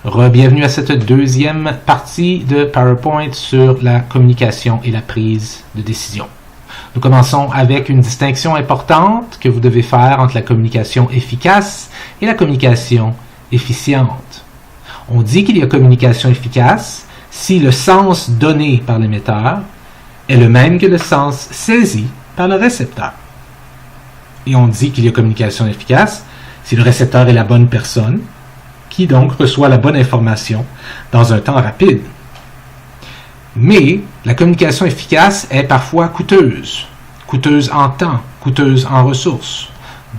Bienvenue à cette deuxième partie de PowerPoint sur la communication et la prise de décision. Nous commençons avec une distinction importante que vous devez faire entre la communication efficace et la communication efficiente. On dit qu'il y a communication efficace si le sens donné par l'émetteur est le même que le sens saisi par le récepteur. Et on dit qu'il y a communication efficace si le récepteur est la bonne personne, qui donc reçoit la bonne information dans un temps rapide. Mais la communication efficace est parfois coûteuse en temps, coûteuse en ressources.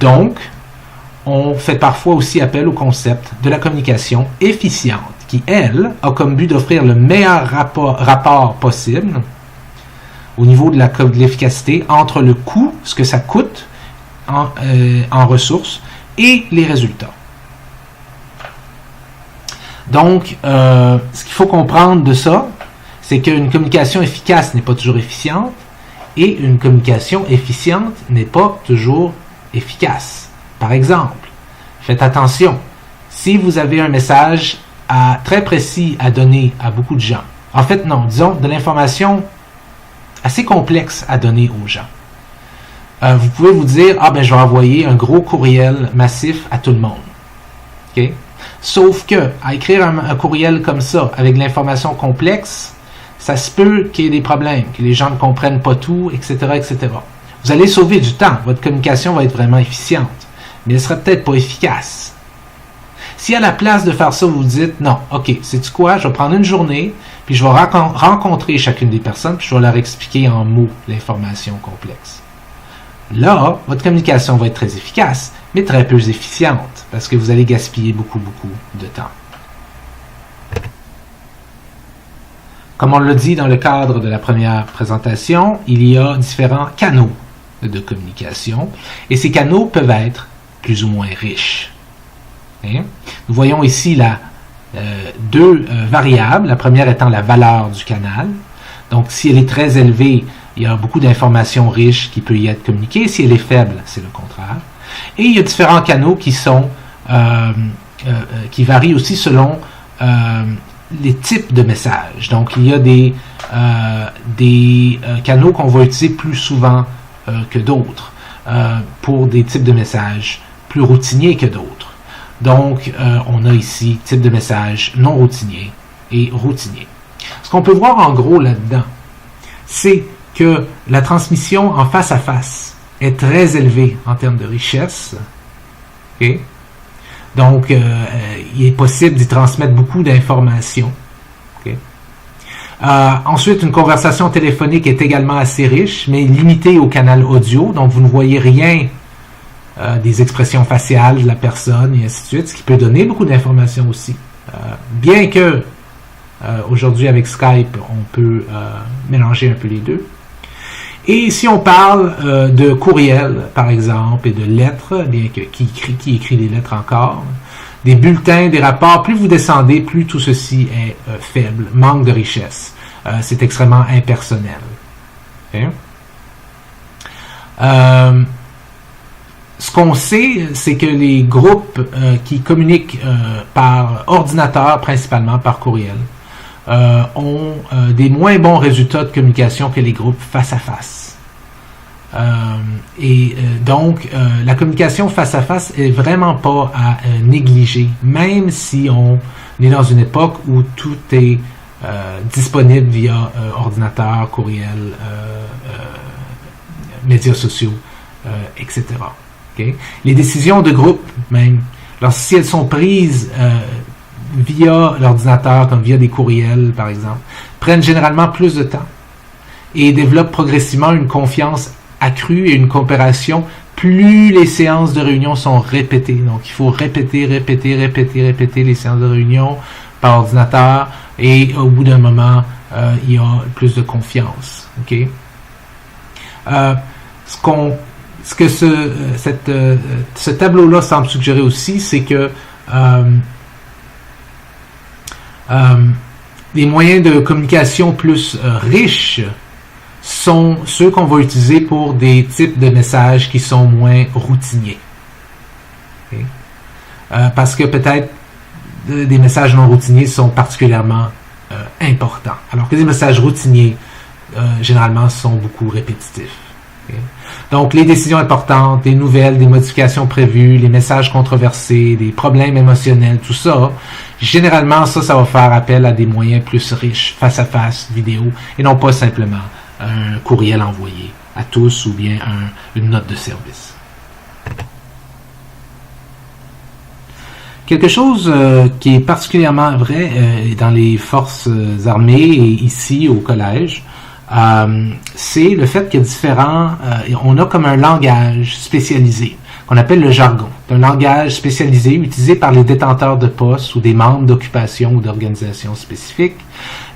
Donc, on fait parfois aussi appel au concept de la communication efficiente, qui, elle, a comme but d'offrir le meilleur rapport possible au niveau de l'efficacité entre le coût, ce que ça coûte en ressources, et les résultats. Donc, ce qu'il faut comprendre de ça, c'est qu'une communication efficace n'est pas toujours efficiente et une communication efficiente n'est pas toujours efficace. Par exemple, faites attention, si vous avez un message très précis à donner à beaucoup de gens, en fait non, disons de l'information assez complexe à donner aux gens, vous pouvez vous dire, je vais envoyer un gros courriel massif à tout le monde. OK? Sauf que, à écrire un courriel comme ça, avec de l'information complexe, ça se peut qu'il y ait des problèmes, que les gens ne comprennent pas tout, etc., etc. Vous allez sauver du temps. Votre communication va être vraiment efficiente, mais elle ne sera peut-être pas efficace. Si à la place de faire ça, vous vous dites, non, OK, sais-tu quoi, je vais prendre une journée, puis je vais rencontrer chacune des personnes, puis je vais leur expliquer en mots l'information complexe. Là, votre communication va être très efficace, mais très peu efficiente, parce que vous allez gaspiller beaucoup de temps. Comme on l'a dit dans le cadre de la première présentation, il y a différents canaux de communication, et ces canaux peuvent être plus ou moins riches. Nous voyons ici deux variables, la première étant la valeur du canal. Donc, si elle est très élevée, il y a beaucoup d'informations riches qui peuvent y être communiquées. Si elle est faible, c'est le contraire. Et il y a différents canaux qui varient aussi selon les types de messages. Donc, il y a des canaux qu'on va utiliser plus souvent que d'autres pour des types de messages plus routiniers que d'autres. Donc, on a ici type de message non routinier et routinier. Ce qu'on peut voir en gros là-dedans, c'est que la transmission en face à face est très élevée en termes de richesse. Okay? Donc, il est possible d'y transmettre beaucoup d'informations. Okay? Ensuite, une conversation téléphonique est également assez riche, mais limitée au canal audio, donc vous ne voyez rien des expressions faciales de la personne et ainsi de suite, ce qui peut donner beaucoup d'informations aussi. Bien que aujourd'hui avec Skype, on peut mélanger un peu les deux. Et si on parle de courriel, par exemple, et de lettres, bien que qui écrit des lettres encore, des bulletins, des rapports, plus vous descendez, plus tout ceci est faible, manque de richesse. C'est extrêmement impersonnel. Okay? Ce qu'on sait, c'est que les groupes qui communiquent par ordinateur, principalement par courriel, ont des moins bons résultats de communication que les groupes face à face. Donc, la communication face à face est vraiment pas à négliger, même si on est dans une époque où tout est disponible via ordinateur, courriel, médias sociaux, etc. Okay? Les décisions de groupe, même, si elles sont prises via l'ordinateur, comme via des courriels, par exemple, prennent généralement plus de temps et développent progressivement une confiance accrue et une coopération plus les séances de réunion sont répétées. Donc, il faut répéter les séances de réunion par ordinateur et au bout d'un moment, il y a plus de confiance. Okay? Ce tableau-là semble suggérer aussi, c'est que les moyens de communication plus riches sont ceux qu'on va utiliser pour des types de messages qui sont moins routiniers. Okay? Parce que peut-être des messages non routiniers sont particulièrement importants, alors que des messages routiniers, généralement, sont beaucoup répétitifs. Okay? Donc, les décisions importantes, des nouvelles, des modifications prévues, les messages controversés, des problèmes émotionnels, tout ça, généralement, ça va faire appel à des moyens plus riches, face à face, vidéo, et non pas simplement un courriel envoyé à tous ou bien une note de service. Quelque chose qui est particulièrement vrai dans les forces armées et ici au collège, c'est le fait qu'il y a on a comme un langage spécialisé qu'on appelle le jargon. C'est un langage spécialisé utilisé par les détenteurs de postes ou des membres d'occupation ou d'organisations spécifiques.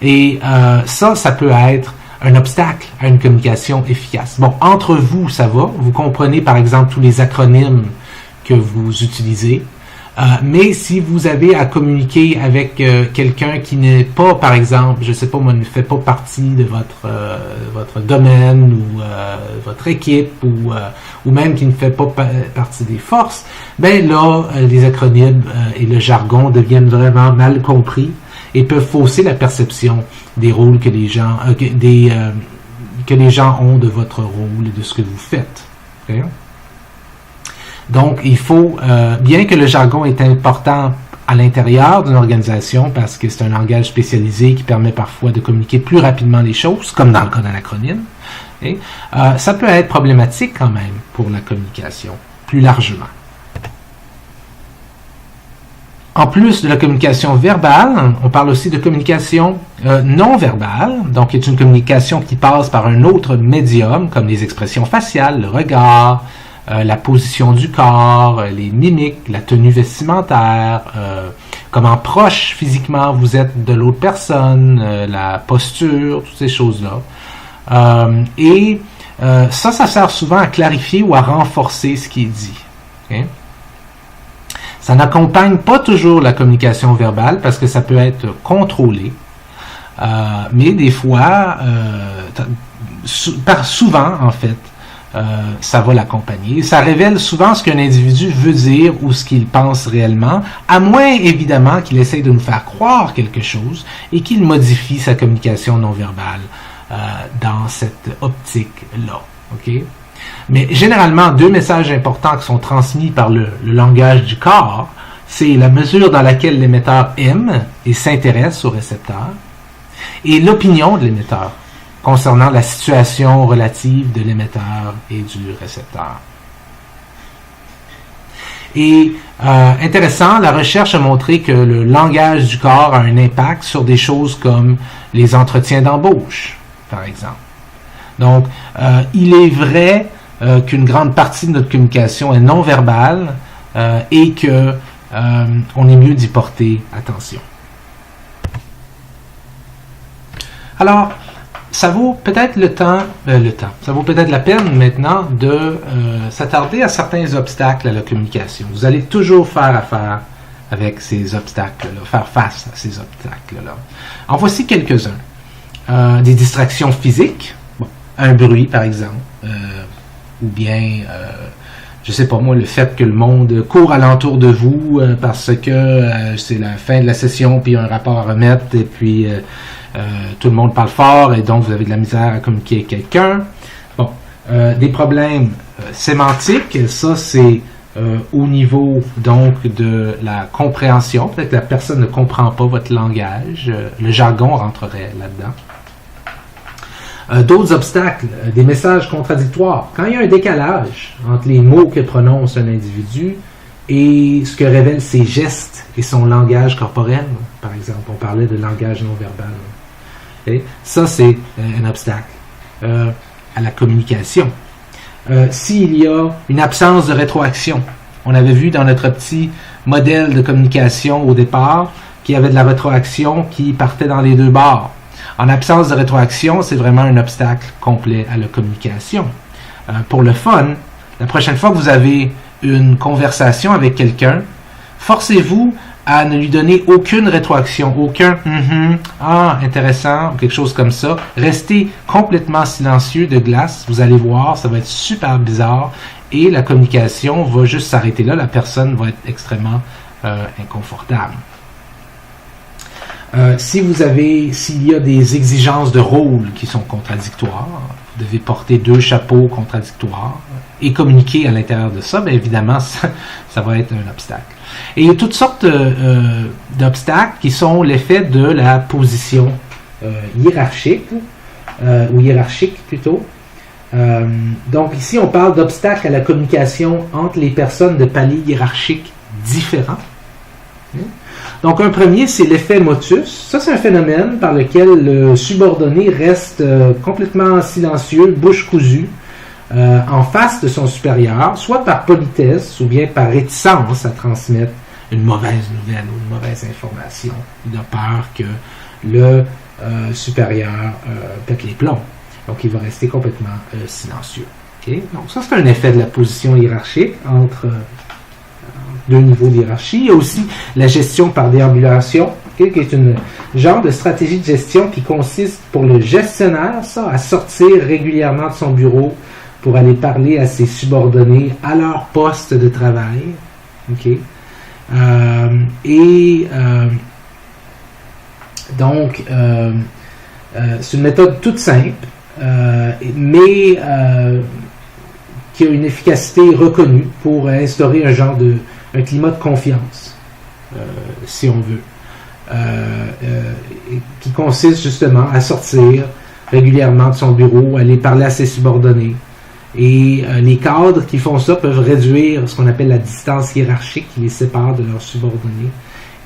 Et ça peut être un obstacle à une communication efficace. Bon, entre vous, ça va. Vous comprenez, par exemple, tous les acronymes que vous utilisez. Mais si vous avez à communiquer avec quelqu'un qui n'est pas, par exemple, je sais pas moi, ne fait pas partie de votre domaine ou votre équipe ou même qui ne fait pas partie des forces, ben là, les acronymes et le jargon deviennent vraiment mal compris et peuvent fausser la perception des rôles que les gens que les gens ont de votre rôle et de ce que vous faites. Okay? Donc, il faut, bien que le jargon est important à l'intérieur d'une organisation, parce que c'est un langage spécialisé qui permet parfois de communiquer plus rapidement les choses, comme dans le cas d'un acronyme, ça peut être problématique quand même pour la communication, plus largement. En plus de la communication verbale, on parle aussi de communication non verbale, donc c'est une communication qui passe par un autre médium, comme les expressions faciales, le regard, la position du corps, les mimiques, la tenue vestimentaire, comment proche physiquement vous êtes de l'autre personne, la posture, toutes ces choses-là. Ça sert souvent à clarifier ou à renforcer ce qui est dit. Okay? Ça n'accompagne pas toujours la communication verbale parce que ça peut être contrôlé, mais des fois, souvent en fait, ça va l'accompagner. Ça révèle souvent ce qu'un individu veut dire ou ce qu'il pense réellement, à moins évidemment qu'il essaye de nous faire croire quelque chose et qu'il modifie sa communication non verbale dans cette optique-là. Okay? Mais généralement, deux messages importants qui sont transmis par le langage du corps, c'est la mesure dans laquelle l'émetteur aime et s'intéresse au récepteur et l'opinion de l'émetteur concernant la situation relative de l'émetteur et du récepteur. Et intéressant, la recherche a montré que le langage du corps a un impact sur des choses comme les entretiens d'embauche, par exemple. Donc, il est vrai qu'une grande partie de notre communication est non verbale et que on est mieux d'y porter attention. Alors, ça vaut peut-être ça vaut peut-être la peine maintenant de s'attarder à certains obstacles à la communication. Vous allez toujours faire affaire avec ces obstacles-là, faire face à ces obstacles-là. En voici quelques-uns. Des distractions physiques, un bruit par exemple, ou bien, je sais pas moi, le fait que le monde court alentour de vous parce que c'est la fin de la session, puis il y a un rapport à remettre, et puis tout le monde parle fort, et donc vous avez de la misère à communiquer avec quelqu'un. Bon, des problèmes sémantiques, ça c'est au niveau donc de la compréhension. Peut-être que la personne ne comprend pas votre langage, le jargon rentrerait là-dedans. D'autres obstacles, des messages contradictoires. Quand il y a un décalage entre les mots que prononce un individu et ce que révèlent ses gestes et son langage corporel, par exemple, on parlait de langage non verbal. Okay? Ça, c'est un obstacle à la communication. S'il y a une absence de rétroaction, on avait vu dans notre petit modèle de communication au départ qu'il y avait de la rétroaction qui partait dans les deux bords. En absence de rétroaction, c'est vraiment un obstacle complet à la communication. Pour le fun, la prochaine fois que vous avez une conversation avec quelqu'un, forcez-vous à ne lui donner aucune rétroaction, aucun intéressant, ou quelque chose comme ça. Restez complètement silencieux de glace, vous allez voir, ça va être super bizarre, et la communication va juste s'arrêter là, la personne va être extrêmement inconfortable. S'il y a des exigences de rôle qui sont contradictoires, vous devez porter 2 chapeaux contradictoires et communiquer à l'intérieur de ça, bien évidemment, ça va être un obstacle. Et il y a toutes sortes d'obstacles qui sont l'effet de la position hiérarchique, ou hiérarchique plutôt. Donc ici, on parle d'obstacles à la communication entre les personnes de paliers hiérarchiques différents. Donc, un premier, c'est l'effet motus. Ça, c'est un phénomène par lequel le subordonné reste complètement silencieux, bouche cousue, en face de son supérieur, soit par politesse ou bien par réticence à transmettre une mauvaise nouvelle ou une mauvaise information. Il a peur que le supérieur pète les plombs. Donc, il va rester complètement silencieux. Okay? Donc, ça, c'est un effet de la position hiérarchique entre 2 niveaux de hiérarchie. Il y a aussi la gestion par déambulation, okay, qui est une genre de stratégie de gestion qui consiste pour le gestionnaire, à sortir régulièrement de son bureau pour aller parler à ses subordonnés à leur poste de travail. Okay. Donc, c'est une méthode toute simple, mais qui a une efficacité reconnue pour instaurer un climat de confiance, si on veut, qui consiste justement à sortir régulièrement de son bureau, aller parler à ses subordonnés. Et les cadres qui font ça peuvent réduire ce qu'on appelle la distance hiérarchique qui les sépare de leurs subordonnés.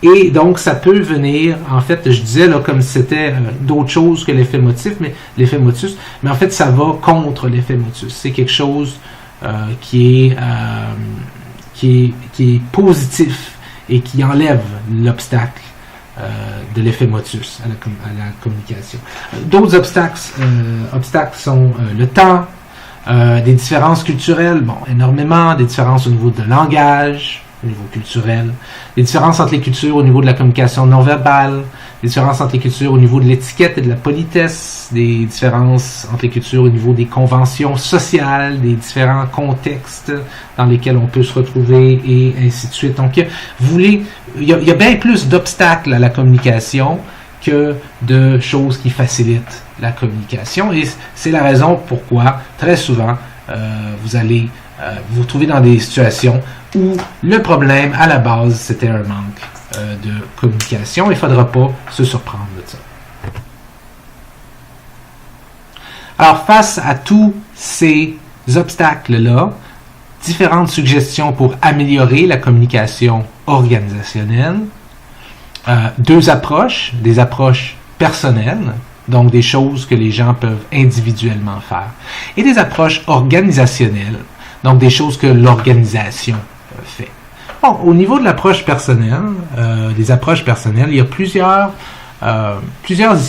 Et donc, ça peut venir, en fait, je disais là comme si c'était d'autres choses que l'effet motus, mais en fait, ça va contre l'effet motus. C'est quelque chose qui est positif et qui enlève l'obstacle de l'effet motus à la communication. D'autres obstacles sont le temps, des différences culturelles, énormément, des différences au niveau de langage, au niveau culturel, des différences entre les cultures au niveau de la communication non verbale, des différences entre les cultures au niveau de l'étiquette et de la politesse, des différences entre les cultures au niveau des conventions sociales, des différents contextes dans lesquels on peut se retrouver et ainsi de suite. Donc, il y a bien plus d'obstacles à la communication que de choses qui facilitent la communication. Et c'est la raison pourquoi, très souvent, vous allez vous retrouver dans des situations où le problème, à la base, c'était un manque de communication. Il ne faudra pas se surprendre de ça. Alors, face à tous ces obstacles-là, différentes suggestions pour améliorer la communication organisationnelle. 2 approches, des approches personnelles, donc des choses que les gens peuvent individuellement faire, et des approches organisationnelles, donc des choses que l'organisation fait. Bon, au niveau de l'approche personnelle, des approches personnelles, il y a plusieurs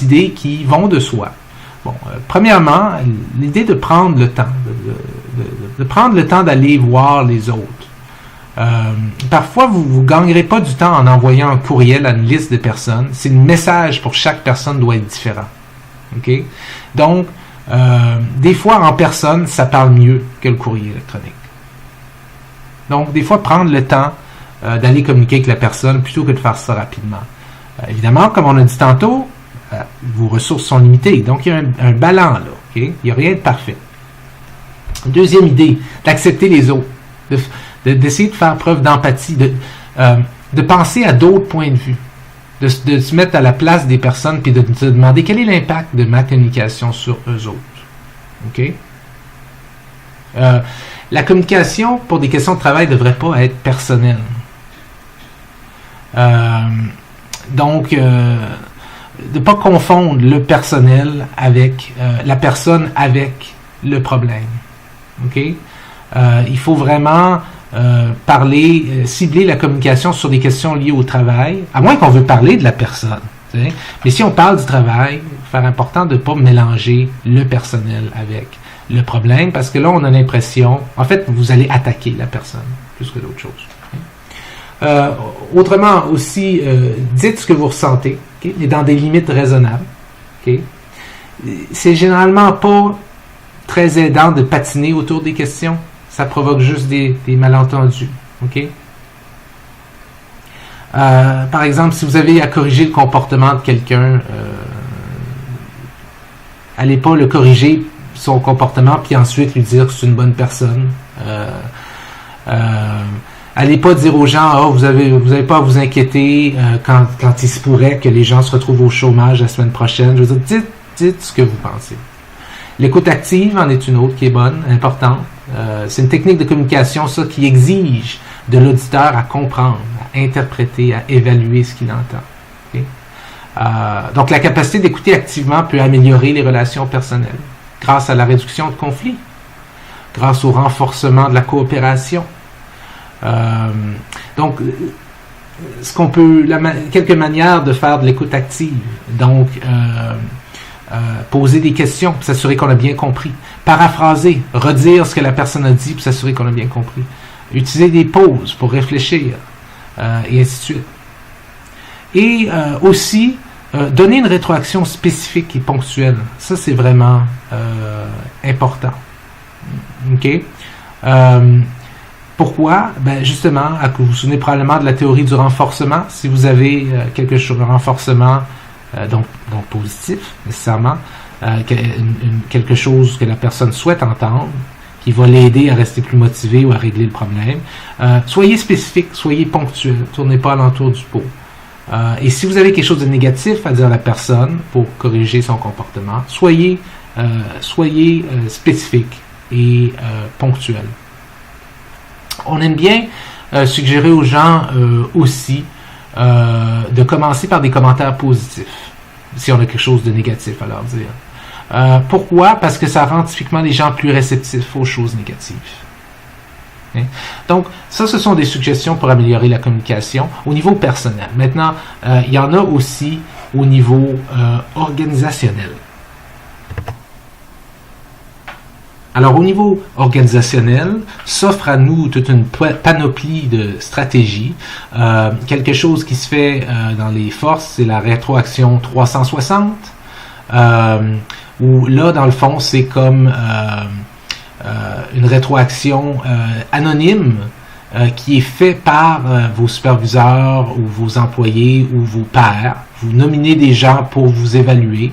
idées qui vont de soi. Bon, premièrement, l'idée de prendre le temps, de prendre le temps d'aller voir les autres. Parfois, vous ne gagnerez pas du temps en envoyant un courriel à une liste de personnes. C'est le message pour chaque personne doit être différent. Okay? Donc, des fois, en personne, ça parle mieux que le courrier électronique. Donc, des fois, prendre le temps d'aller communiquer avec la personne plutôt que de faire ça rapidement. Évidemment, comme on a dit tantôt, vos ressources sont limitées. Donc, il y a un ballon là. Okay? Il n'y a rien de parfait. Deuxième idée, d'accepter les autres. D'essayer de faire preuve d'empathie, de penser à d'autres points de vue, de se mettre à la place des personnes puis de se demander quel est l'impact de ma communication sur eux autres. OK? La communication pour des questions de travail ne devrait pas être personnelle. Donc, de ne pas confondre le personnel avec la personne avec le problème. OK? Il faut vraiment cibler la communication sur des questions liées au travail, à moins qu'on veut parler de la personne. T'sais. Mais si on parle du travail, il faut faire important de ne pas mélanger le personnel avec le problème, parce que là, on a l'impression, en fait, vous allez attaquer la personne plus que d'autres choses. Autrement aussi, dites ce que vous ressentez, okay, mais dans des limites raisonnables. Okay. C'est généralement pas très aidant de patiner autour des questions. Ça provoque juste des malentendus. OK? Par exemple, si vous avez à corriger le comportement de quelqu'un, allez pas le corriger son comportement puis ensuite lui dire que c'est une bonne personne. Allez pas dire aux gens vous avez pas à vous inquiéter quand il se pourrait que les gens se retrouvent au chômage la semaine prochaine. Je veux dire, dites ce que vous pensez. L'écoute active en est une autre qui est bonne, importante. C'est une technique de communication, ça, qui exige de l'auditeur à comprendre, à interpréter, à évaluer ce qu'il entend. Okay? Donc, la capacité d'écouter activement peut améliorer les relations personnelles grâce à la réduction de conflits, grâce au renforcement de la coopération. Donc, quelques manières de faire de l'écoute active. Donc, poser des questions pour s'assurer qu'on a bien compris. Paraphraser, redire ce que la personne a dit pour s'assurer qu'on a bien compris. Utiliser des pauses pour réfléchir, et ainsi de suite. Et aussi, donner une rétroaction spécifique et ponctuelle. Ça, c'est vraiment important. OK? Pourquoi? Ben justement, vous vous souvenez probablement de la théorie du renforcement. Si vous avez quelque chose de renforcement, donc positif, nécessairement, quelque chose que la personne souhaite entendre, qui va l'aider à rester plus motivé ou à régler le problème. Soyez spécifique, soyez ponctuel, tournez pas alentour du pot. Et si vous avez quelque chose de négatif à dire à la personne pour corriger son comportement, soyez spécifique et ponctuel. On aime bien suggérer aux gens aussi de commencer par des commentaires positifs, si on a quelque chose de négatif à leur dire. Pourquoi? Parce que ça rend typiquement les gens plus réceptifs aux choses négatives. Okay? Donc, ça, ce sont des suggestions pour améliorer la communication au niveau personnel. Maintenant, il y en a aussi au niveau organisationnel. Alors, au niveau organisationnel, s'offre à nous toute une panoplie de stratégies. Quelque chose qui se fait dans les forces, c'est la rétroaction 360. Où là, dans le fond, c'est comme une rétroaction anonyme qui est faite par vos superviseurs ou vos employés ou vos pairs. Vous nominez des gens pour vous évaluer.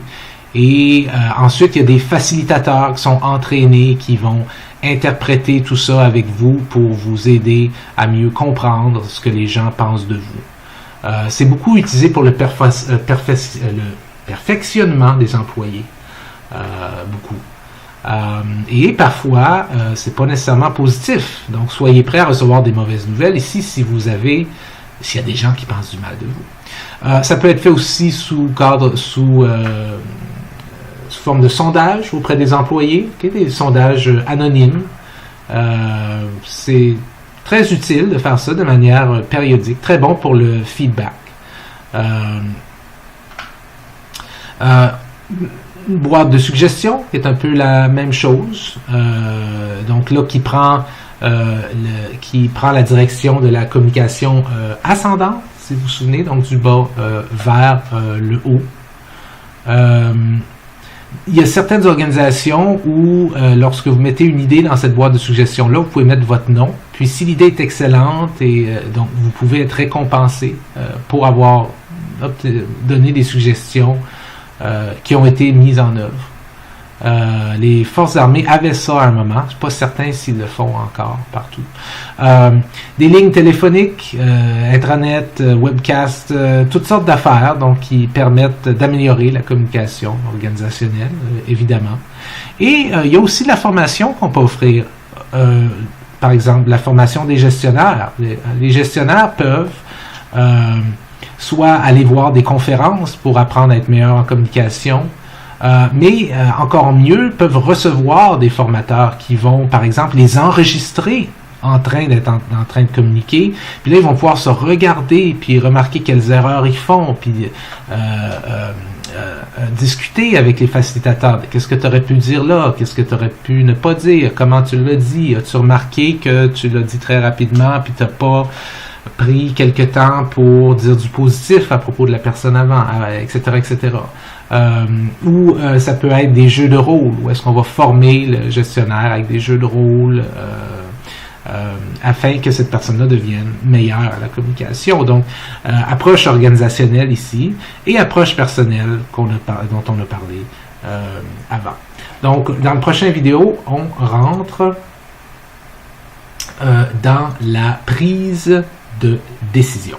Et ensuite, il y a des facilitateurs qui sont entraînés, qui vont interpréter tout ça avec vous pour vous aider à mieux comprendre ce que les gens pensent de vous. C'est beaucoup utilisé pour le perfectionnement des employés. Beaucoup. Et parfois, c'est pas nécessairement positif. Donc, soyez prêts à recevoir des mauvaises nouvelles ici s'il y a des gens qui pensent du mal de vous. Ça peut être fait aussi sous forme de sondage auprès des employés, okay, des sondages anonymes. C'est très utile de faire ça de manière périodique, très bon pour le feedback. Une boîte de suggestions qui est un peu la même chose, donc là qui prend la direction de la communication ascendante, si vous vous souvenez, donc du bas vers le haut. Il y a certaines organisations où, lorsque vous mettez une idée dans cette boîte de suggestions-là, vous pouvez mettre votre nom. Puis, si l'idée est excellente, et donc vous pouvez être récompensé pour avoir donné des suggestions qui ont été mises en œuvre. Les forces armées avaient ça à un moment. Je ne suis pas certain s'ils le font encore partout. Des lignes téléphoniques, intranet, webcast, toutes sortes d'affaires donc qui permettent d'améliorer la communication organisationnelle, évidemment. Et il y a aussi de la formation qu'on peut offrir. Par exemple, la formation des gestionnaires. Les gestionnaires peuvent soit aller voir des conférences pour apprendre à être meilleurs en communication, mais encore mieux, peuvent recevoir des formateurs qui vont, par exemple, les enregistrer en train de communiquer. Puis là, ils vont pouvoir se regarder puis remarquer quelles erreurs ils font, puis discuter avec les facilitateurs. Qu'est-ce que tu aurais pu dire là? Qu'est-ce que tu aurais pu ne pas dire? Comment tu l'as dit? As-tu remarqué que tu l'as dit très rapidement puis tu n'as pas pris quelque temps pour dire du positif à propos de la personne avant, etc., etc. Ou ça peut être des jeux de rôle, où est-ce qu'on va former le gestionnaire avec des jeux de rôle afin que cette personne-là devienne meilleure à la communication. Donc, approche organisationnelle ici et approche personnelle dont on a parlé avant. Donc, dans la prochaine vidéo, on rentre dans la prise de décision.